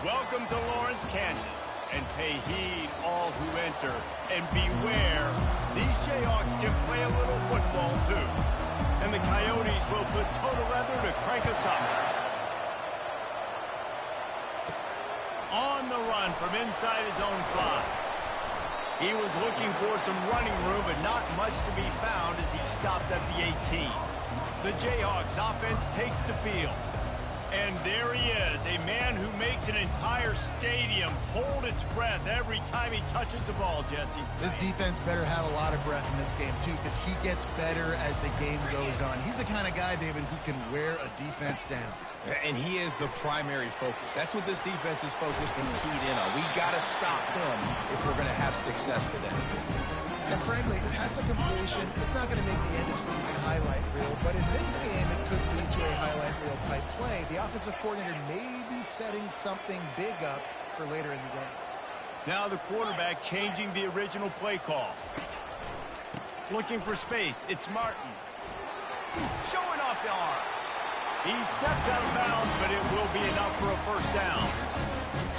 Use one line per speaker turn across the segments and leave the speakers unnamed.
Welcome to Lawrence, Kansas, and pay heed all who enter, and beware, these Jayhawks can play a little football too, and the Coyotes will put total leather to crank us up. On the run from inside his own 5. He was looking for some running room, but not much to be found as he stopped at the 18. The Jayhawks offense takes the field. And there he is, a man who makes an entire stadium hold its breath every time he touches the ball, Jesse.
This defense better have a lot of breath in this game, too, because he gets better as the game goes on. He's the kind of guy, David, who can wear a defense down.
And he is the primary focus. That's what this defense is focused and keyed in on. We got to stop him if we're going to have success today.
And frankly, if that's a completion, it's not going to make the end-of-season highlight reel. But in this game, it could lead to a highlight reel type play. The offensive coordinator may be setting something big up for later in the game.
Now the quarterback changing the original play call. Looking for space. It's Martin. Showing off the arm. He steps out of bounds, but it will be enough for a first down.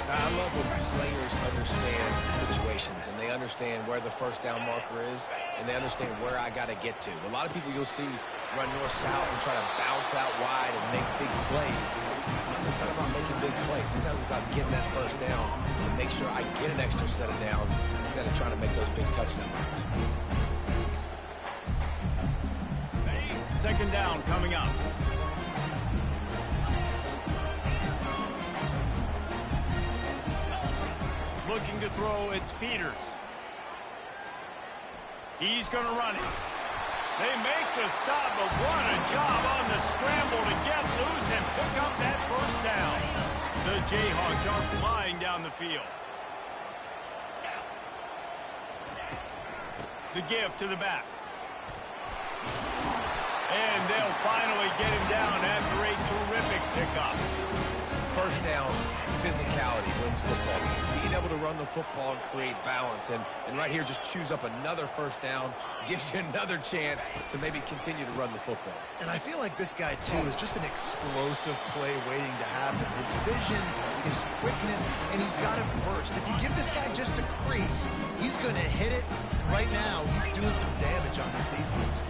I love when players understand situations, and they understand where the first down marker is, and they understand where I got to get to. A lot of people you'll see run north-south and try to bounce out wide and make big plays. It's not about making big plays. Sometimes it's about getting that first down to make sure I get an extra set of downs instead of trying to make those big touchdown runs.
Second down coming up. Looking to throw, it's Peters. He's going to run it. They make the stop, but what a job on the scramble to get loose and pick up that first down. The Jayhawks are flying down the field. The give to the back. And they'll finally get him down after a terrific pickup.
First down, physicality wins football games. Being able to run the football and create balance. And right here, just choose up another first down. Gives you another chance to maybe continue to run the football.
And I feel like this guy, too, is just an explosive play waiting to happen. His vision, his quickness, and he's got a burst. If you give this guy just a crease, he's going to hit it. Right now, he's doing some damage on this defense.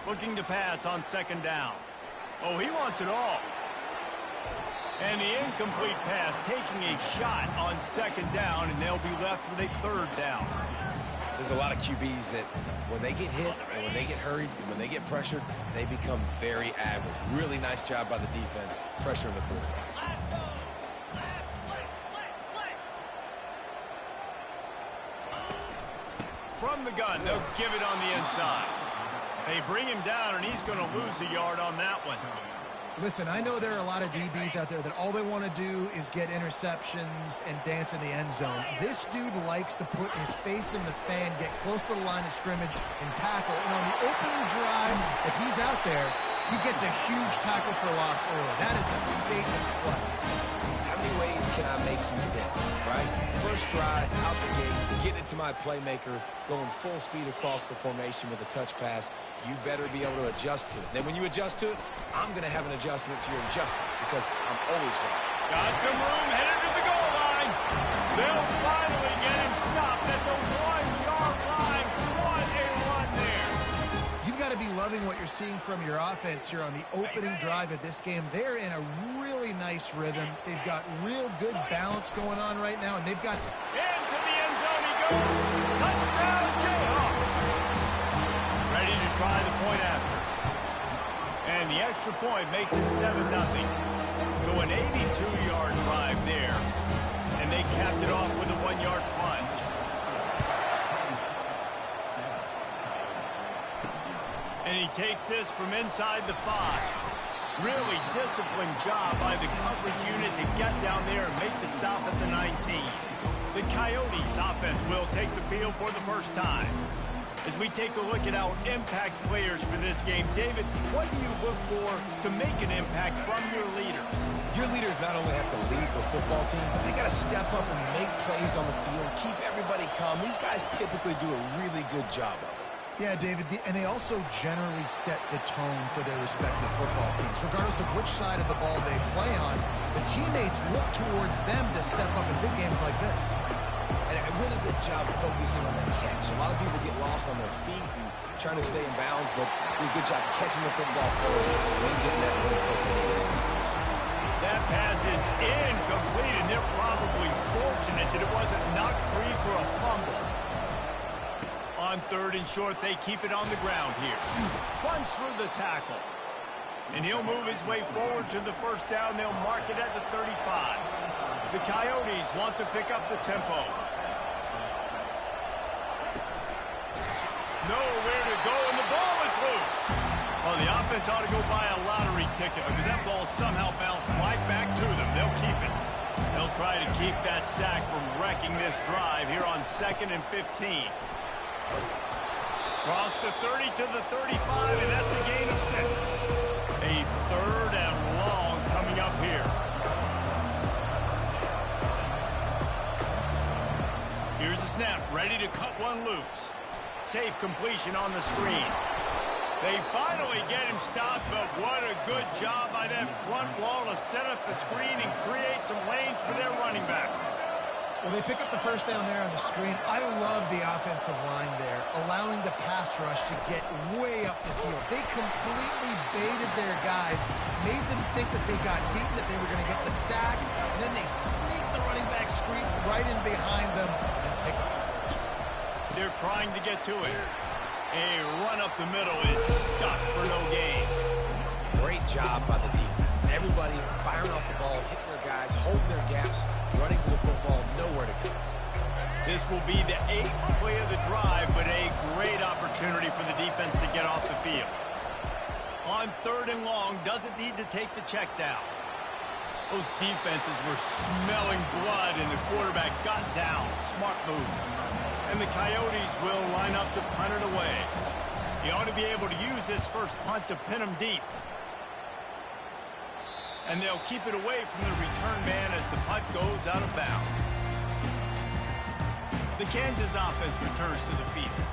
Looking to pass on second down. Oh, he wants it all. And the incomplete pass taking a shot on second down, and they'll be left with a third down.
There's a lot of QBs that when they get hit and when they get hurried and when they get pressured, they become very average. Really nice job by the defense pressuring the quarterback.
From the gun, they'll give it on the inside. They bring him down, and he's going to lose a yard on that one.
Listen, I know there are a lot of DBs out there that all they want to do is get interceptions and dance in the end zone. This dude likes to put his face in the fan, get close to the line of scrimmage, and tackle. And on the opening drive, if he's out there, he gets a huge tackle for loss early. That is a statement play.
How many ways can I make you think, right? First drive, out the gates, get into my playmaker, going full speed across the formation with a touch pass. You better be able to adjust to it. Then when you adjust to it, I'm going to have an adjustment to your adjustment because I'm always right.
Got some room, headed to the goal line. They'll finally get him stopped at the 1-yard line. What a run there.
You've got to be loving what you're seeing from your offense here on the opening drive of this game. They're in a really nice rhythm. They've got real good balance going on right now, and they've got...
Into the end zone he goes. Touchdown, Jayhawks. Ready to try the point after. And the extra point makes it 7-0. So an 82-yard drive there. And they capped it off with a 1-yard plunge. And he takes this from inside the 5. Really disciplined job by the coverage unit to get down there and make the stop at the 19. The Coyotes offense will take the field for the first time. As we take a look at our impact players for this game, David, what do you look for to make an impact from your leaders?
Your leaders not only have to lead the football team, but they got to step up and make plays on the field, keep everybody calm. These guys typically do a really good job of it.
Yeah, David, and they also generally set the tone for their respective football teams. Regardless of which side of the ball they play on, the teammates look towards them to step up in big games like this.
And a really good job focusing on the catch. A lot of people get lost on their feet and trying to stay in bounds, but do a good job catching the football first and then getting that one foot they need.
That pass is incomplete, and they're probably fortunate that it wasn't knocked free for a fumble. On 3rd and short, they keep it on the ground here. Runs through the tackle. And he'll move his way forward to the first down. They'll mark it at the 35. The Coyotes want to pick up the tempo. Nowhere to go, and the ball is loose. Well, the offense ought to go buy a lottery ticket because that ball somehow bounced right back to them. They'll keep it. They'll try to keep that sack from wrecking this drive here on 2nd and 15. Cross the 30 to the 35, and that's a gain of 6. A 3rd and long coming up here. Here's the snap, ready to cut one loose. Safe completion on the screen. They finally get him stopped, but what a good job by that front wall to set up the screen and create some lanes for their running back.
Well, they pick up the first down there on the screen. I love the offensive line there, allowing the pass rush to get way up the field. They completely baited their guys, made them think that they got beaten, that they were going to get the sack, and then they sneak the running back screen right in behind them and pick up the first.
They're trying to get to it. A run up the middle is stuck for no gain.
Great job by the defense. Everybody firing off the ball, hitting their guys, holding their gaps, running to the football, nowhere to go.
This will be the 8th play of the drive, but a great opportunity for the defense to get off the field. On 3rd and long, doesn't need to take the check down. Those defenses were smelling blood, and the quarterback got down. Smart move. And the Coyotes will line up to punt it away. He ought to be able to use this first punt to pin him deep. And they'll keep it away from the return man as the punt goes out of bounds. The Kansas offense returns to the field.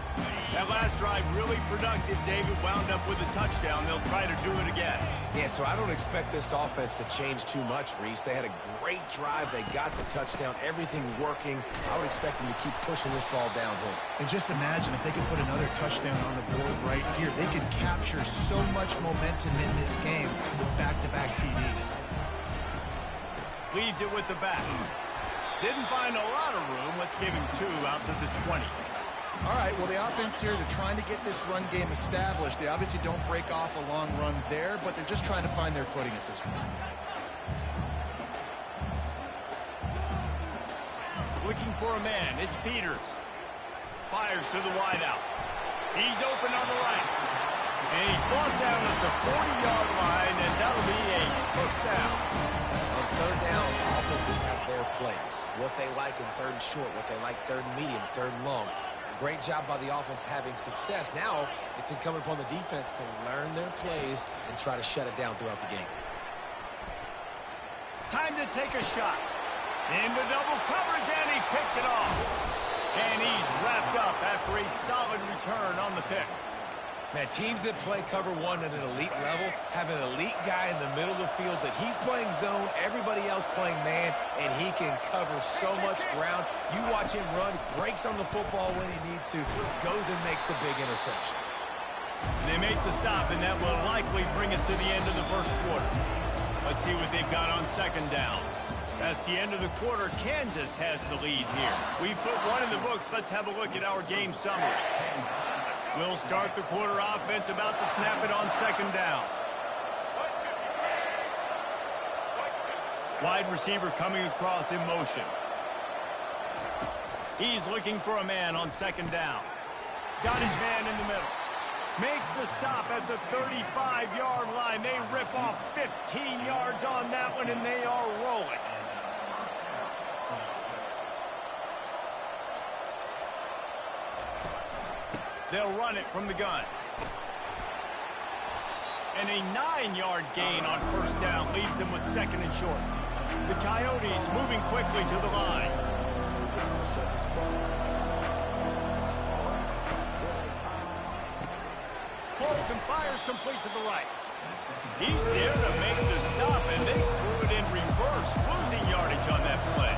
That last drive really productive. David wound up with a touchdown. They'll try to do it again.
Yeah, so I don't expect this offense to change too much, Reese. They had a great drive. They got the touchdown. Everything working. I would expect them to keep pushing this ball downhill.
And just imagine if they could put another touchdown on the board right here. They could capture so much momentum in this game with back-to-back TDs.
Leaves it with the back. Didn't find a lot of room. Let's give him 2 out to the 20.
All right, well, the offense here, they're trying to get this run game established. They obviously don't break off a long run there, but they're just trying to find their footing at this point.
Looking for a man. It's Peters. Fires to the wideout. He's open on the right. And he's brought down at the 40-yard line, and that'll be a first down.
On 3rd down, offenses have their plays. What they like in 3rd and short, what they like 3rd and medium, 3rd and long. Great job by the offense having success. Now it's incumbent upon the defense to learn their plays and try to shut it down throughout the game.
Time to take a shot. Into double coverage, and he picked it off. And he's wrapped up after a solid return on the pick.
Man, teams that play cover 1 at an elite level have an elite guy in the middle of the field that he's playing zone, everybody else playing man, and he can cover so much ground. You watch him run, breaks on the football when he needs to, goes and makes the big interception.
They make the stop, and that will likely bring us to the end of the first quarter. Let's see what they've got on 2nd down. That's the end of the quarter. Kansas has the lead here. We've put 1 in the books. Let's have a look at our game summary. We'll start the quarter offense, about to snap it on 2nd down. Wide receiver coming across in motion. He's looking for a man on 2nd down. Got his man in the middle. Makes the stop at the 35-yard line. They rip off 15 yards on that one, and they are rolling. They'll run it from the gun. And a 9-yard gain on first down leaves them with 2nd and short. The Coyotes moving quickly to the line. Holds and fires complete to the right. He's there to make the stop, and they threw it in reverse, losing yardage on that play.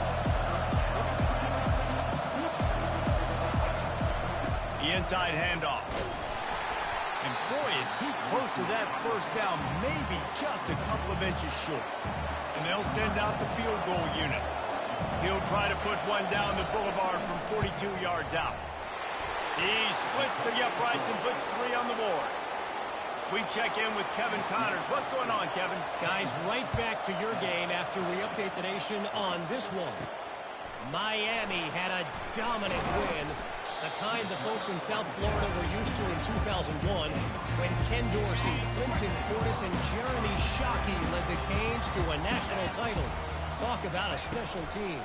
The inside handoff. And boy, is he close to that first down, maybe just a couple of inches short. And they'll send out the field goal unit. He'll try to put one down the boulevard from 42 yards out. He splits the uprights and puts 3 on the board. We check in with Kevin Connors. What's going on, Kevin?
Guys, right back to your game after we update the nation on this one. Miami had a dominant win, the kind the folks in South Florida were used to in 2001 when Ken Dorsey, Clinton Portis, and Jeremy Shockey led the Canes to a national title. Talk about a special team.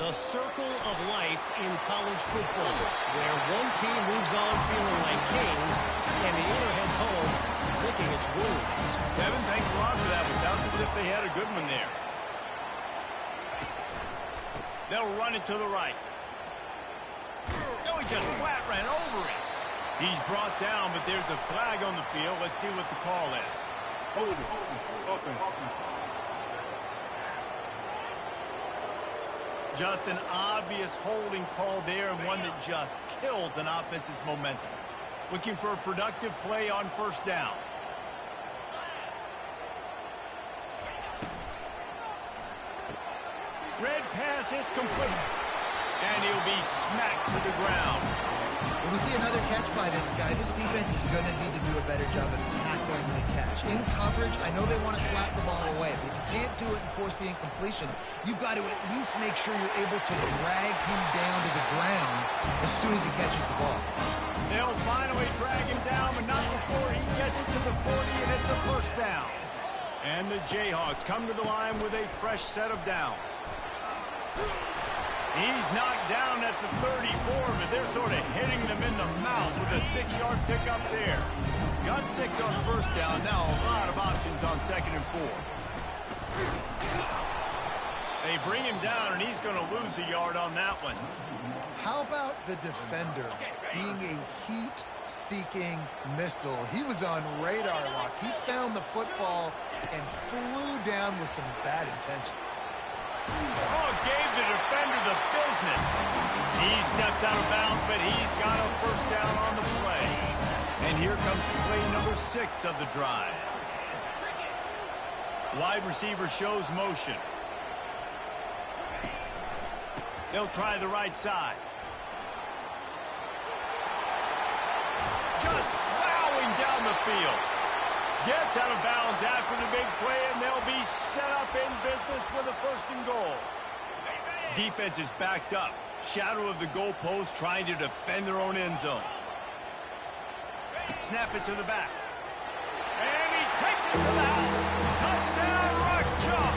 The circle of life in college football, where one team moves on feeling like kings and the other heads home licking its wounds.
Kevin, thanks a lot for that. It sounds as if they had a good one there. They'll run it to the right. No, he just flat ran over it. He's brought down, but there's a flag on the field. Let's see what the call is.
Hold it. Open.
Just an obvious holding call there, and one that just kills an offense's momentum. Looking for a productive play on first down. Red pass hits complete. And he'll be smacked to the ground.
When we see another catch by this guy, this defense is going to need to do a better job of tackling the catch. In coverage, I know they want to slap the ball away, but if you can't do it and force the incompletion, you've got to at least make sure you're able to drag him down to the ground as soon as he catches the ball.
They'll finally drag him down, but not before he gets it to the 40, and it's a first down. And the Jayhawks come to the line with a fresh set of downs. He's knocked down at the 34, but they're sort of hitting them in the mouth with a 6-yard pickup there. Got 6 on first down. Now a lot of options on 2nd and 4. They bring him down, and he's going to lose a yard on that one.
How about the defender being a heat-seeking missile? He was on radar lock. He found the football and flew down with some bad intentions.
Oh, gave the defender the business. He steps out of bounds, but he's got a first down on the play. And here comes play number 6 of the drive. Wide receiver shows motion. They'll try the right side. Just plowing down the field. Gets out of bounds after the big play, and they'll be set up in business with a 1st and goal. Defense is backed up. Shadow of the goalpost trying to defend their own end zone. Snap it to the back. And he takes it to the house. Touchdown, Rock Chalk.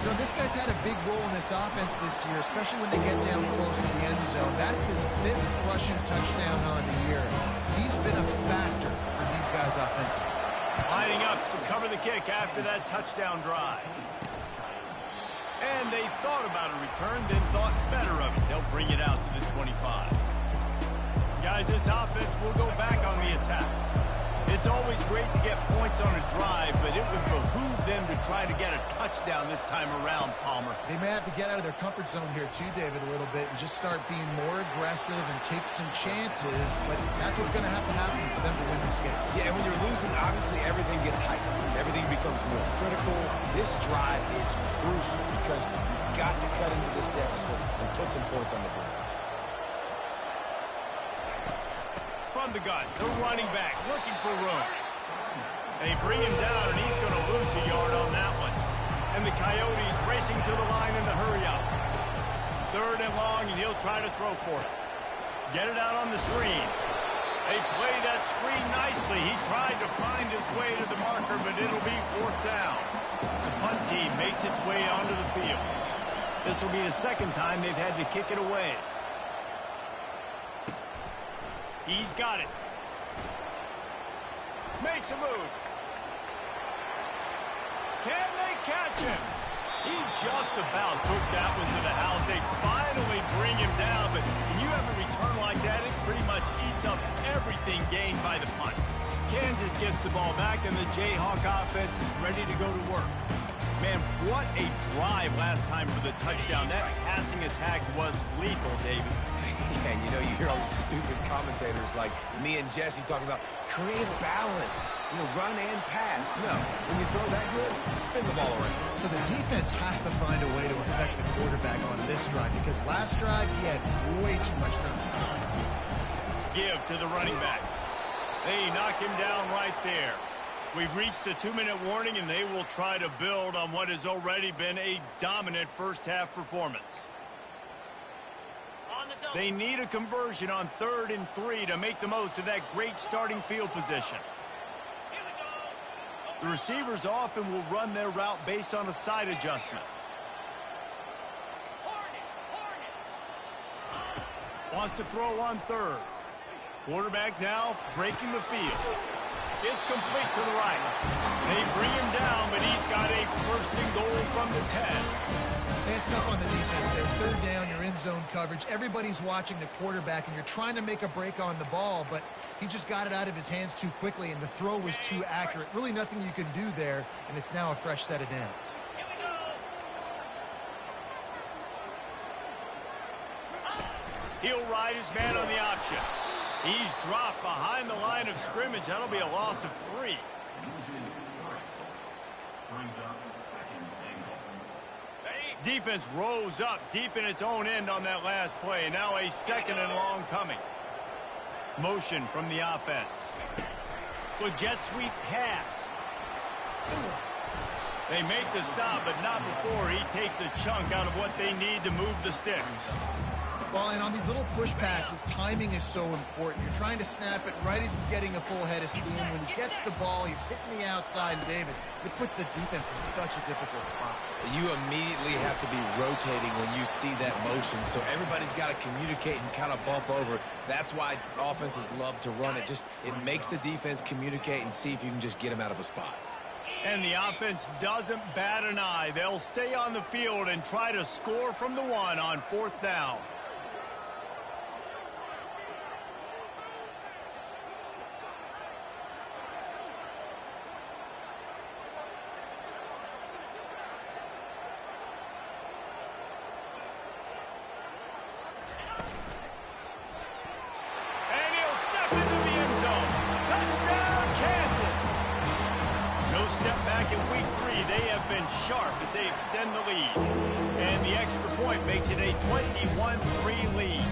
You know, this guy's had a big role in this offense this year, especially when they get down close to the end zone. That's his 5th rushing touchdown on the year. He's been a factor for these guys offensively.
Lining up to cover the kick after that touchdown drive. And they thought about a return, then thought better of it. They'll bring it out to the 25. Guys, this offense will go back on the attack. It's always great to get points on a drive, but it would behoove them to try to get a touchdown this time around, Palmer.
They may have to get out of their comfort zone here too, David, a little bit and just start being more aggressive and take some chances, but that's what's going to happen for them to win this game.
Yeah, and when you're losing, obviously everything gets hyped. Everything becomes more critical. This drive is crucial because you've got to cut into this deficit and put some points on the board.
From the gun, the running back looking for room. They bring him down, and he's going to lose a yard on that one. And the Coyotes racing to the line in the hurry-up. 3rd and long, and he'll try to throw for it. Get it out on the screen. They play that screen nicely. He tried to find his way to the marker, but it'll be 4th down. The punt team makes its way onto the field. This will be the 2nd time they've had to kick it away. He's got it. Makes a move. Can they catch him? He just about took that one to the house. They finally bring him down, but when you have a return like that, it pretty much eats up everything gained by the punt. Kansas gets the ball back, and the Jayhawk offense is ready to go to work. Man, what a drive last time for the touchdown. That passing attack was lethal, David.
Yeah, and you know, you hear all these stupid commentators like me and Jesse talking about create balance, run and pass. No, when you throw that good, spin the ball around.
So the defense has to find a way to affect the quarterback on this drive because last drive he had way too much time.
Give to the running back. They knock him down right there. We've reached the 2-minute warning, and they will try to build on what has already been a dominant first-half performance. They need a conversion on 3rd and 3 to make the most of that great starting field position. The receivers often will run their route based on a side adjustment. Wants to throw on 3rd. Quarterback now breaking the field. It's complete to the right. They bring him down, but he's got a 1st and goal from the 10.
It's tough on the defense there. 3rd down, you're in zone coverage. Everybody's watching the quarterback, and you're trying to make a break on the ball, but he just got it out of his hands too quickly, and the throw was too accurate. Really nothing you can do there, and it's now a fresh set of downs.
He'll ride his man on the option. He's dropped behind the line of scrimmage. That'll be a loss of 3. Defense rose up deep in its own end on that last play. Now a 2nd and long coming. Motion from the offense. With jet sweep pass. They make the stop, but not before he takes a chunk out of what they need to move the sticks.
Well, and on these little push passes, timing is so important. You're trying to snap it right as he's getting a full head of steam. When he gets the ball, he's hitting the outside, David. It puts the defense in such a difficult spot.
You immediately have to be rotating when you see that motion, so everybody's got to communicate and kind of bump over. That's why offenses love to run it. It makes the defense communicate and see if you can just get him out of a spot.
And the offense doesn't bat an eye. They'll stay on the field and try to score from the 1 on 4th down. Sharp as they extend the lead. And the extra point makes it a 21-3 lead.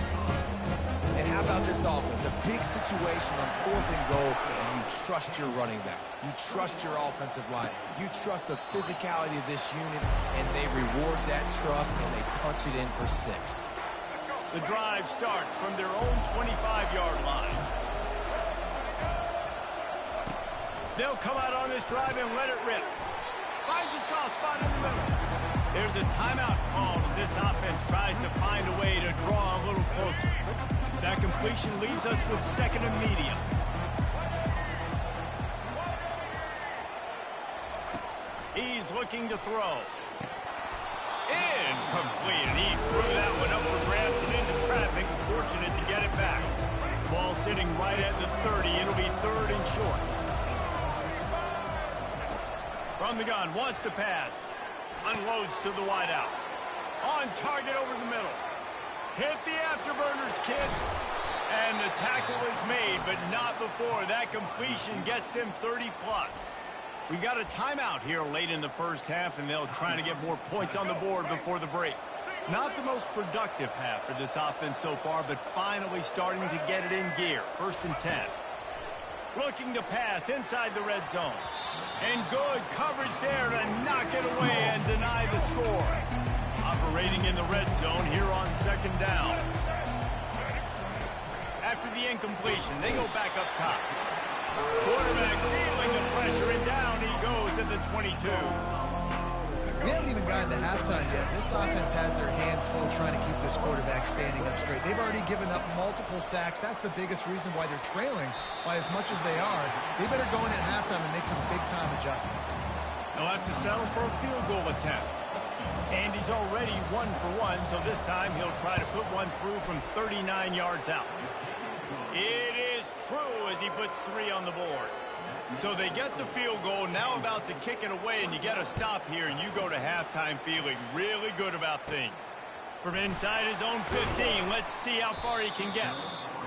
And how about this offense? A big situation on 4th and goal, and you trust your running back. You trust your offensive line. You trust the physicality of this unit, and they reward that trust, and they punch it in for 6.
The drive starts from their own 25-yard line. They'll come out on this drive and let it rip. Finds a soft spot in the middle. There's a timeout called as this offense tries to find a way to draw a little closer. That completion leaves us with 2nd and medium. He's looking to throw. Incomplete, and he threw that one up for grabs and into traffic. Fortunate to get it back. Ball sitting right at the 30. It'll be 3rd and short. From the gun, wants to pass. Unloads to the wideout. On target over the middle. Hit the afterburners, kid. And the tackle is made, but not before that completion gets them 30-plus. We got a timeout here late in the first half, and they'll try to get more points on the board before the break. Not the most productive half for this offense so far, but finally starting to get it in gear. 1st and 10. Looking to pass inside the red zone. And good coverage there to knock it away and deny the score. Operating in the red zone here on 2nd down. After the incompletion, they go back up top. Quarterback feeling the pressure, and down he goes at the 22.
We haven't even gotten to halftime yet. This offense has their hands full trying to keep this this quarterback standing up straight. They've already given up multiple sacks. That's the biggest reason why they're trailing by as much as they are. They better go in at halftime and make some big-time adjustments.
They'll have to settle for a field goal attempt. And he's already 1 for 1, so this time he'll try to put one through from 39 yards out. It is true as he puts 3 on the board. So they get the field goal, now about to kick it away, and you get a stop here, and you go to halftime feeling really good about things. From inside his own 15, let's see how far he can get.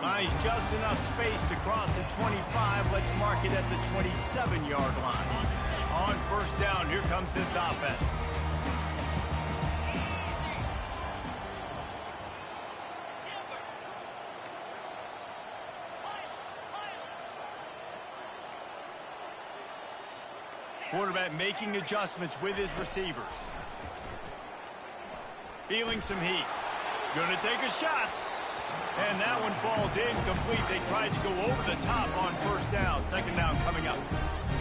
Finds just enough space to cross the 25. Let's mark it at the 27-yard line. On first down, here comes this offense. Quarterback making adjustments with his receivers. Feeling some heat. Gonna take a shot. And that one falls incomplete. They tried to go over the top on first down. Second down coming up.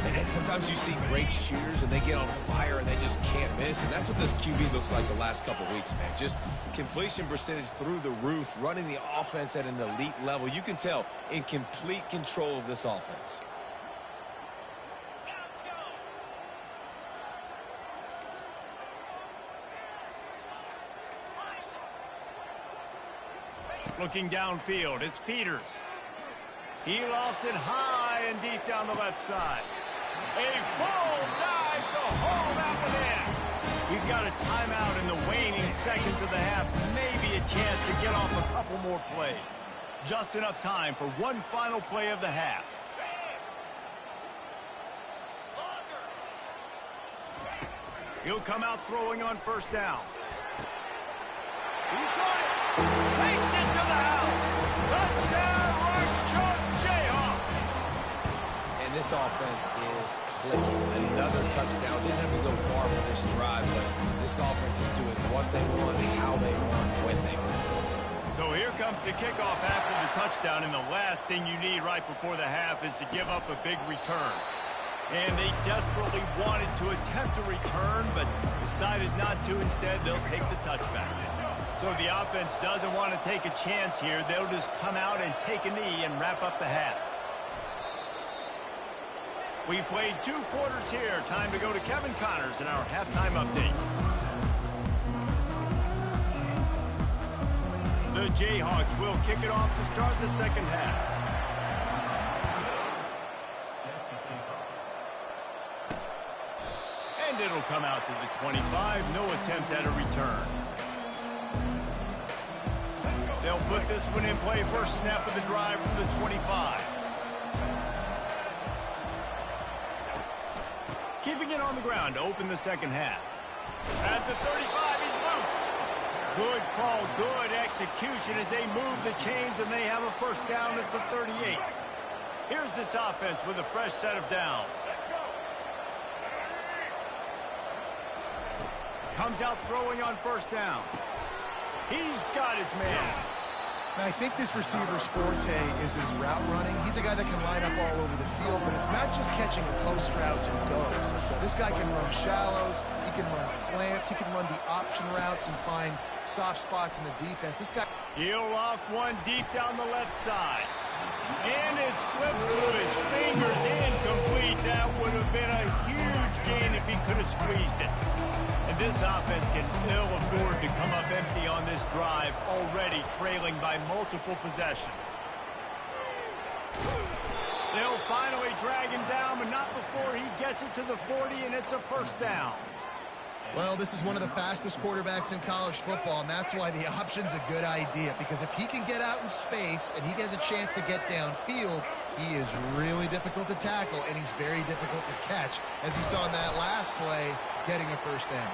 And sometimes you see great shooters and they get on fire and they just can't miss. And that's what this QB looks like the last couple weeks, man. Just completion percentage through the roof, running the offense at an elite level. You can tell in complete control of this offense.
Looking downfield, it's Peters. He lost it high and deep down the left side. A full dive to haul that one in. We've got a timeout in the waning seconds of the half. Maybe a chance to get off a couple more plays. Just enough time for one final play of the half. He'll come out throwing on first down. He got it. Takes it to the house. Touchdown, right choke, Jayhawk.
And this offense is clicking. Another touchdown. Didn't have to go far for this drive, but this offense is doing what they want, how they want, when they want.
So here comes the kickoff after the touchdown, and the last thing you need right before the half is to give up a big return. And they desperately wanted to attempt a return, but decided not to. Instead, they'll take the touchback. So the offense doesn't want to take a chance here. They'll just come out and take a knee and wrap up the half. We've played 2 quarters here. Time to go to Kevin Connors in our halftime update. The Jayhawks will kick it off to start the second half. And it'll come out to the 25. No attempt at a return. They'll put this one in play. First snap of the drive from the 25. Keeping it on the ground to open the second half. At the 35, he's loose. Good call, good execution as they move the chains and they have a first down at the 38. Here's this offense with a fresh set of downs. Comes out throwing on first down. He's got his man.
Now, I think this receiver's forte is his route running. He's a guy that can line up all over the field, but it's not just catching post routes and goes. This guy can run shallows, he can run slants, he can run the option routes and find soft spots in the defense. This guy...
He'll loft one deep down the left side. And it slips through his fingers, incomplete. That would have been a huge gain if he could have squeezed it. And this offense can ill afford to come up empty on this drive, already trailing by multiple possessions. They'll finally drag him down, but not before he gets it to the 40, and it's a first down.
Well, this is one of the fastest quarterbacks in college football, and that's why the option's a good idea, because if he can get out in space and he has a chance to get downfield, he is really difficult to tackle, and he's very difficult to catch, as you saw in that last play, getting a first down.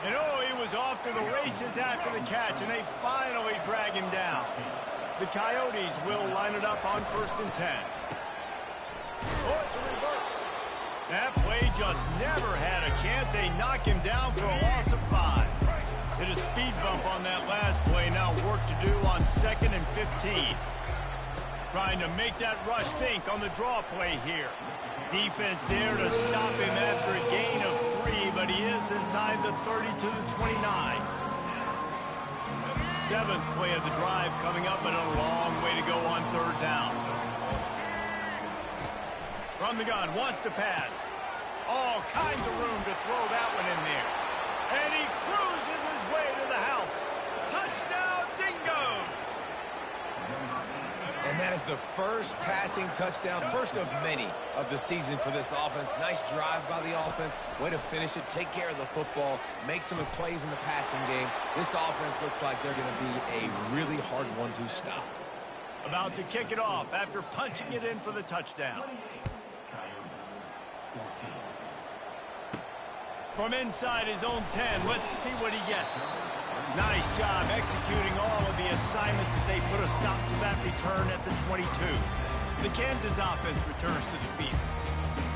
And oh, he was off to the races after the catch, and they finally drag him down. The Coyotes will line it up on 1st and 10. Oh, it's a reverse. That play just never had a chance. They knock him down for a loss of 5. Hit a speed bump on that last play. Now work to do on 2nd and 15. Trying to make that rush think on the draw play here. Defense there to stop him after a gain of 3, but he is inside the 30 to the 29. 7th play of the drive coming up, but a long way to go on 3rd down. From the gun, wants to pass. All kinds of room to throw that one in there. And he cruises his way to the house. Touchdown, Dingoes!
And that is the first passing touchdown, first of many of the season for this offense. Nice drive by the offense. Way to finish it, take care of the football, make some plays in the passing game. This offense looks like they're going to be a really hard one to stop.
About to kick it off after punching it in for the touchdown. From inside his own 10, let's see what he gets. Nice job executing all of the assignments as they put a stop to that return at the 22. The Kansas offense returns to the field.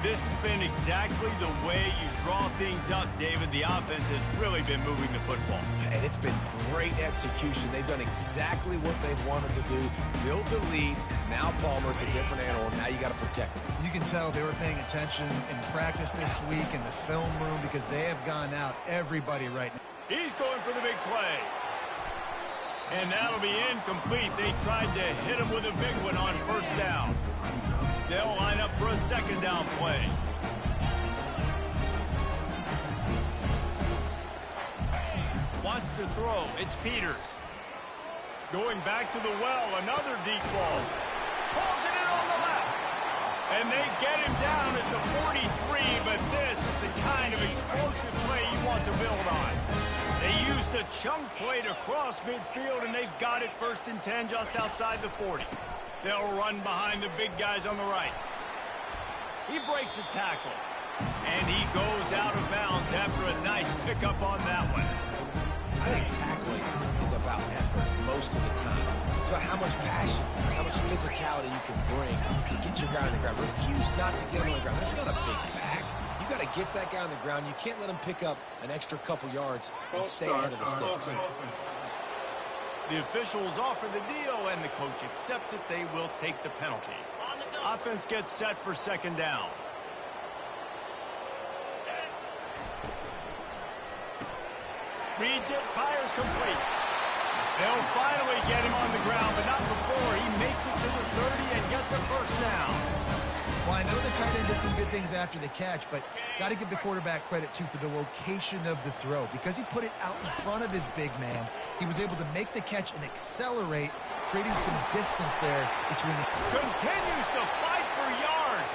This has been exactly the way you draw things up, David. The offense has really been moving the football.
And it's been great execution. They've done exactly what they've wanted to do. Build the lead. Now Palmer's a different animal. Now you got to protect him.
You can tell they were paying attention in practice this week in the film room because they have gone out everybody right now.
He's going for the big play. And that'll be incomplete. They tried to hit him with a big one on 1st down. They'll line up for a 2nd down play. Wants to throw. It's Peters. Going back to the well. Another deep ball. Pulls it in on the left. And they get him down at the 43, but this is the kind of explosive play you want to build on. They used a chunk play to cross midfield, and they've got it 1st and 10 just outside the 40. They'll run behind the big guys on the right. He breaks a tackle, and he goes out of bounds after a nice pickup on that one.
I think tackling is about effort most of the time. It's about how much passion, how much physicality you can bring to get your guy on the ground. Refuse not to get him on the ground. That's not a big back. You got to get that guy on the ground. You can't let him pick up an extra couple yards and stay ahead of the sticks.
The officials offer the deal, and the coach accepts it. They will take the penalty. Offense gets set for 2nd down. Reads it, fires complete. They'll finally get him on the ground, but not before he makes it to the 30 and gets a 1st down.
Well, I know the tight end did some good things after the catch, but got to give the quarterback credit, too, for the location of the throw. Because he put it out in front of his big man, he was able to make the catch and accelerate, creating some distance there between the...
Continues to fight for yards.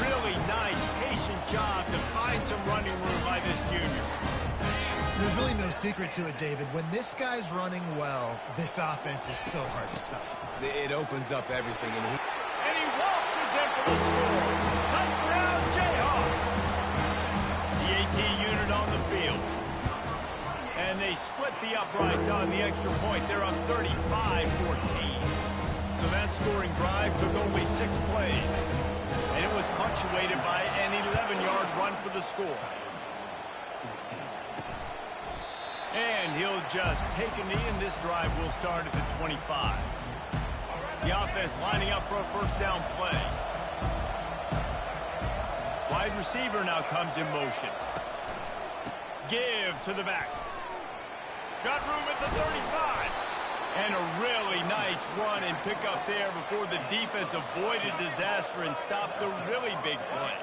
Really nice, patient job to find some running room by this junior.
There's really no secret to it, David. When this guy's running well, this offense is so hard to stop.
It opens up everything, and
he waltzes in for the score. Touchdown, Jayhawks. The AT unit on the field. And they split the uprights on the extra point. They're up 35-14. So that scoring drive took only 6 plays. And it was punctuated by an 11-yard run for the score. And he'll just take a knee, and this drive will start at the 25. The offense lining up for a 1st down play. Wide receiver now comes in motion. Give to the back. Got room at the 35. And a really nice run and pick up there before the defense avoided disaster and stopped the really big play.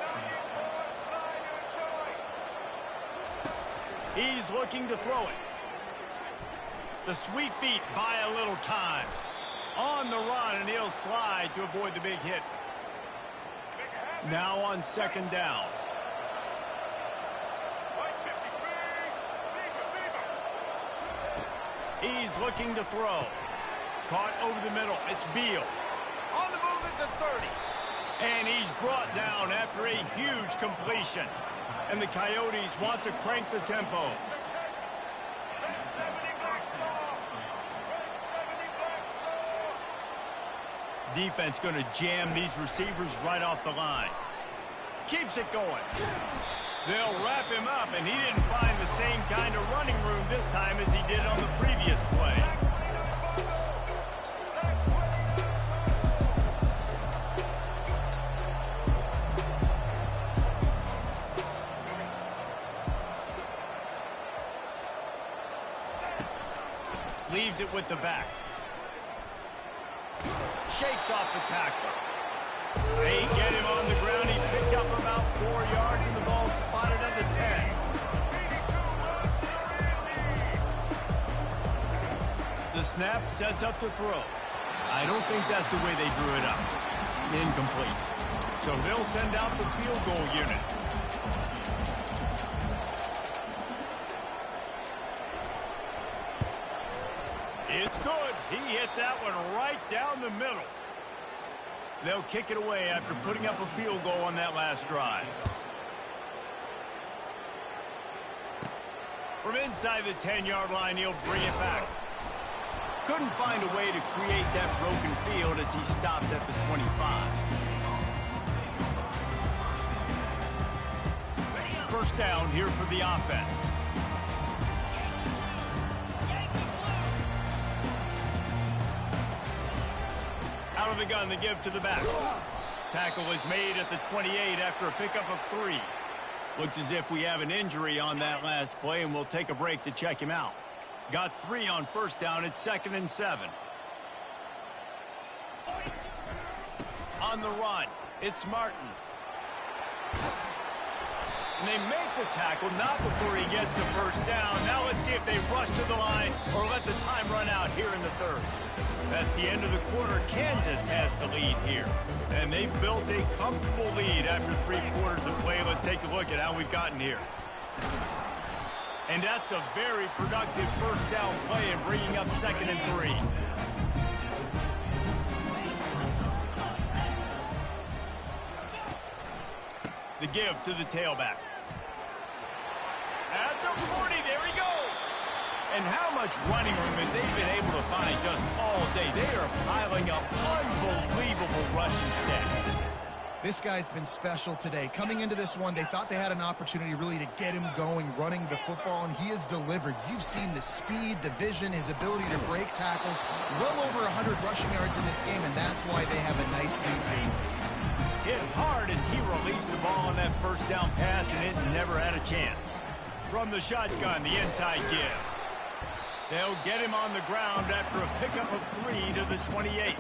He's looking to throw it. The sweet feet buy a little time. On the run, and he'll slide to avoid the big hit. Now on 2nd down. He's looking to throw. Caught over the middle. It's Beal. On the move at the 30. And he's brought down after a huge completion. And the Coyotes want to crank the tempo. Defense going to jam these receivers right off the line. Keeps it going. They'll wrap him up, and he didn't find the same kind of running room this time as he did on the previous play. Leaves it with the back. Shakes off the tackler. They get him on the ground. He picked up about 4 yards, and the ball spotted at the 10. The snap sets up the throw. I don't think that's the way they drew it up. Incomplete. So they'll send out the field goal unit. It's good. He hit that one right down the middle. They'll kick it away after putting up a field goal on that last drive. From inside the 10-yard line, he'll bring it back. Couldn't find a way to create that broken field as he stopped at the 25. First down here for the offense. Out of the gun, the give to the back. Tackle is made at the 28 after a pickup of 3. Looks as if we have an injury on that last play, and we'll take a break to check him out. Got 3 on first down. It's 2nd and 7. On the run, it's Martin. And they make the tackle, not before he gets the first down. Now let's see if they rush to the line or let the time run out here in the third. That's the end of the quarter. Kansas has the lead here. And they've built a comfortable lead after 3 quarters of play. Let's take a look at how we've gotten here. And that's a very productive first down play and bringing up 2nd and 3. The give to the tailback. At the 40, there he goes. And how much running room have they been able to find just all day? They are piling up unbelievable rushing stats.
This guy's been special today. Coming into this one, they thought they had an opportunity really to get him going, running the football, and he has delivered. You've seen the speed, the vision, his ability to break tackles. Well over 100 rushing yards in this game, and that's why they have a nice lead.
Hit hard as he released the ball on that first down pass, and it never had a chance. From the shotgun, the inside give. They'll get him on the ground after a pickup of 3 to the 28.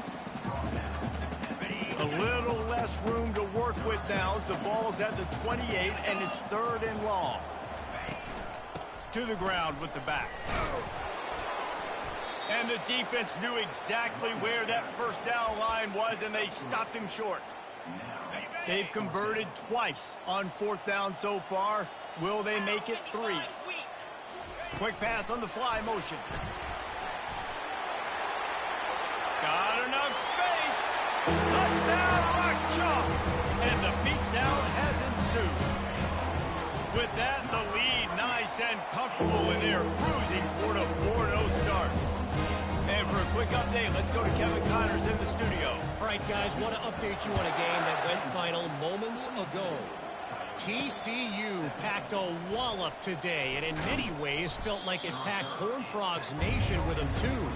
A little less room to work with now as the ball's at the 28, and it's 3rd and long. To the ground with the back. And the defense knew exactly where that first down line was, and they stopped him short. They've converted twice on 4th down so far. Will they make it 3? Quick pass on the fly motion. Got enough space. Touchdown, Rock Chalk. And the beatdown has ensued. With that, the lead nice and comfortable, and they're cruising toward a 4-0 start. And for a quick update, let's go to Kevin Connors in the studio.
All right, guys, want to update you on a game that went final moments ago. TCU packed a wallop today, and in many ways felt like it packed Horned Frogs Nation with them, too.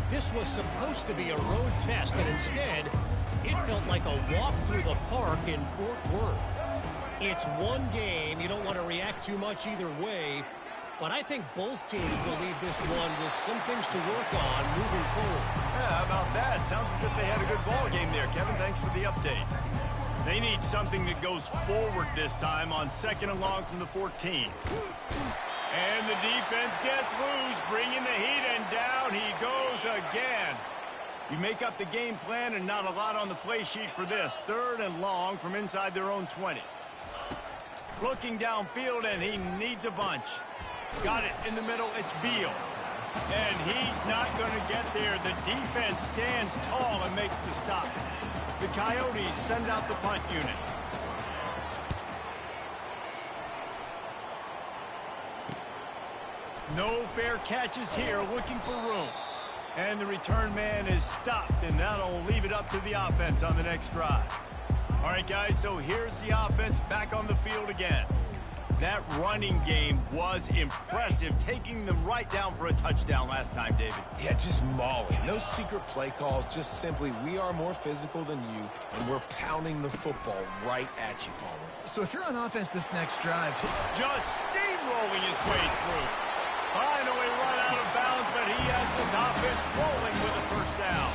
This was supposed to be a road test, and instead, it felt like a walk through the park in Fort Worth. It's one game. You don't want to react too much either way, but I think both teams will leave this one with some things to work on moving forward.
Yeah, how about that? Sounds as if they had a good ball game there, Kevin. Thanks for the update. They need something that goes forward this time on 2nd and long from the 14. And the defense gets loose, bringing the heat, and down he goes again. You make up the game plan, and not a lot on the play sheet for this. 3rd and long from inside their own 20. Looking downfield, and he needs a bunch. Got it in the middle. It's Beal. And he's not going to get there. The defense stands tall and makes the stop. The Coyotes send out the punt unit. No fair catches here, looking for room. And the return man is stopped, and that'll leave it up to the offense on the next drive. All right, guys, so here's the offense back on the field again. That running game was impressive, taking them right down for a touchdown last time, David.
Yeah, just mauling. No secret play calls, just simply we are more physical than you, and we're pounding the football right at you, Palmer.
So if you're on offense this next drive,
just steamrolling his way through. Finally run out of bounds, but he has the this offense rolling with a first down.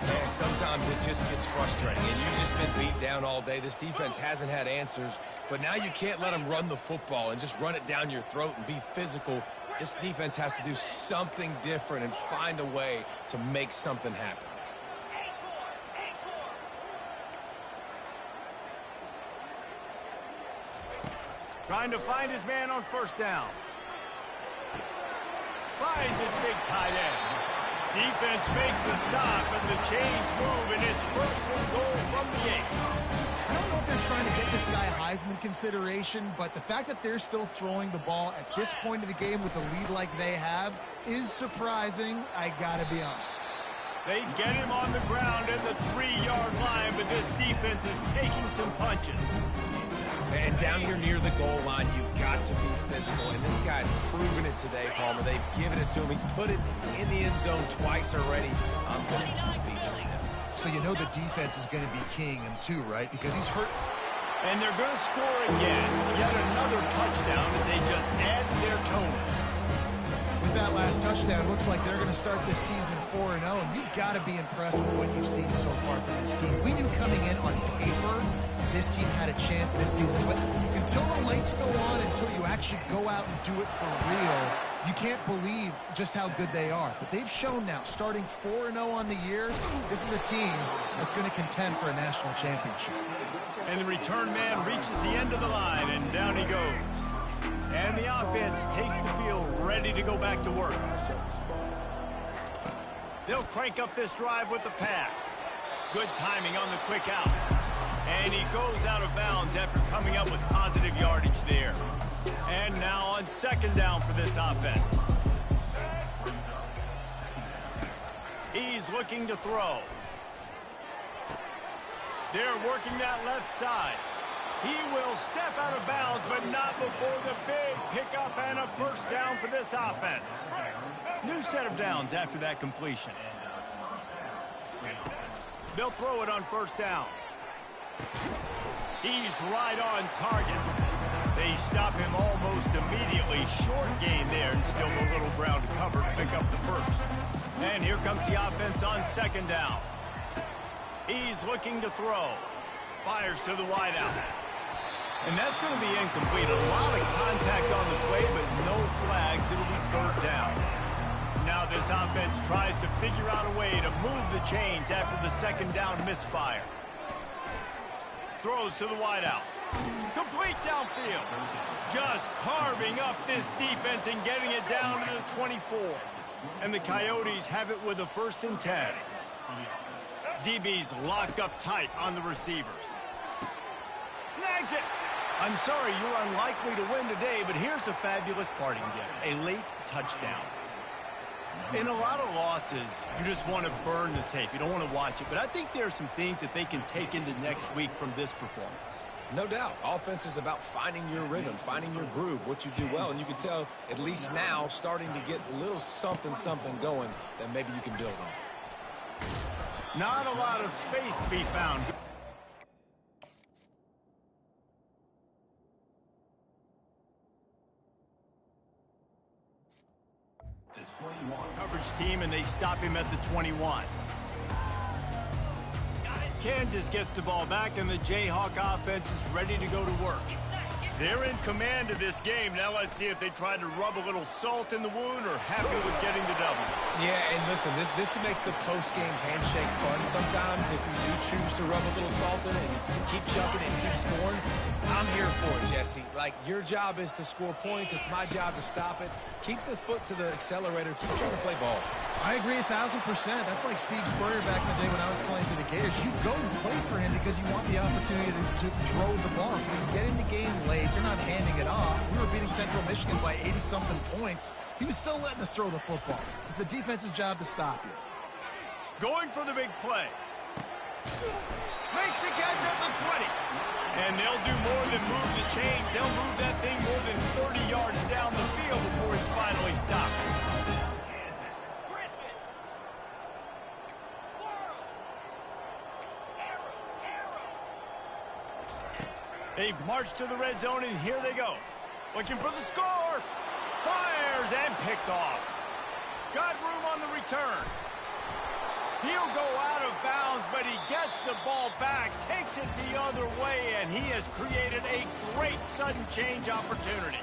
And sometimes it just gets frustrating, and you've just been beat down all day. This defense hasn't had answers, but now you can't let them run the football and just run it down your throat and be physical. This defense has to do something different and find a way to make something happen.
Trying to find his man on first down. Finds his big tight end. Defense makes a stop, and the chains move, and it's first and goal from the 8.
I don't know if they're trying to get this guy Heisman consideration, but the fact that they're still throwing the ball at this point of the game with a lead like they have is surprising, I gotta be honest.
They get him on the ground at the 3-yard line, but this defense is taking some punches.
And down here near the goal line, you've got to be physical. And this guy's proven it today, Palmer. They've given it to him. He's put it in the end zone twice already. I'm going to keep featuring him.
So you know the defense is going to be keying him too, right? Because he's hurt.
And they're going to score again. Yet another touchdown as they just add to their total.
With that last touchdown, looks like they're going to start this season 4-0. And you've got to be impressed with what you've seen so far from this team. We knew coming in on paper this team had a chance this season, but until the lights go on, until you actually go out and do it for real, you can't believe just how good they are. But they've shown now, starting 4-0 on the year, this is a team that's going to contend for a national championship.
And the return man reaches the end of the line, and down he goes. And the offense takes the field, ready to go back to work. They'll crank up this drive with the pass. Good timing on the quick out. And he goes out of bounds after coming up with positive yardage there. And now on second down for this offense. He's looking to throw. They're working that left side. He will step out of bounds, but not before the big pickup and a first down for this offense. New set of downs after that completion. They'll throw it on first down. He's right on target. They stop him almost immediately. Short gain there, and still a little ground to cover to pick up the first. And here comes the offense on second down. He's looking to throw. Fires to the wideout. And that's going to be incomplete. A lot of contact on the play, but no flags. It'll be third down. Now this offense tries to figure out a way to move the chains after the second down misfire. Throws to the wideout. Complete downfield. Just carving up this defense and getting it down to the 24. And the Coyotes have it with a 1st and 10. DB's locked up tight on the receivers. Snags it. I'm sorry, you're unlikely to win today, but here's a fabulous parting gift. A late touchdown. In a lot of losses, you just want to burn the tape. You don't want to watch it. But I think there are some things that they can take into next week from this performance.
No doubt. Offense is about finding your rhythm, finding your groove, what you do well. And you can tell, at least now, starting to get a little something going that maybe you can build on.
Not a lot of space to be found. Coverage team, and they stop him at the 21. Kansas gets the ball back, and the Jayhawk offense is ready to go to work. They're in command of this game. Now let's see if they try to rub a little salt in the wound or happy with getting the W.
Yeah, and listen, this makes the post-game handshake fun sometimes. If you do choose to rub a little salt in it and keep chucking and keep scoring, I'm here for it, Jesse. Like, your job is to score points. It's my job to stop it. Keep the foot to the accelerator. Keep trying to play ball.
I agree 1,000%. That's like Steve Spurrier back in the day when I was playing for the Gators. You go and play for him because you want the opportunity to throw the ball. So when you get in the game late, you're not handing it off. We were beating Central Michigan by 80-something points. He was still letting us throw the football. It's the defense's job to stop you.
Going for the big play. Makes the catch at the 20. And they'll do more than move the chains. They'll move that thing more than 30 yards down the field before it's finally stopped. They've marched to the red zone, and here they go. Looking for the score. Fires and picked off. Got room on the return. He'll go out of bounds, but he gets the ball back, takes it the other way, and he has created a great sudden change opportunity.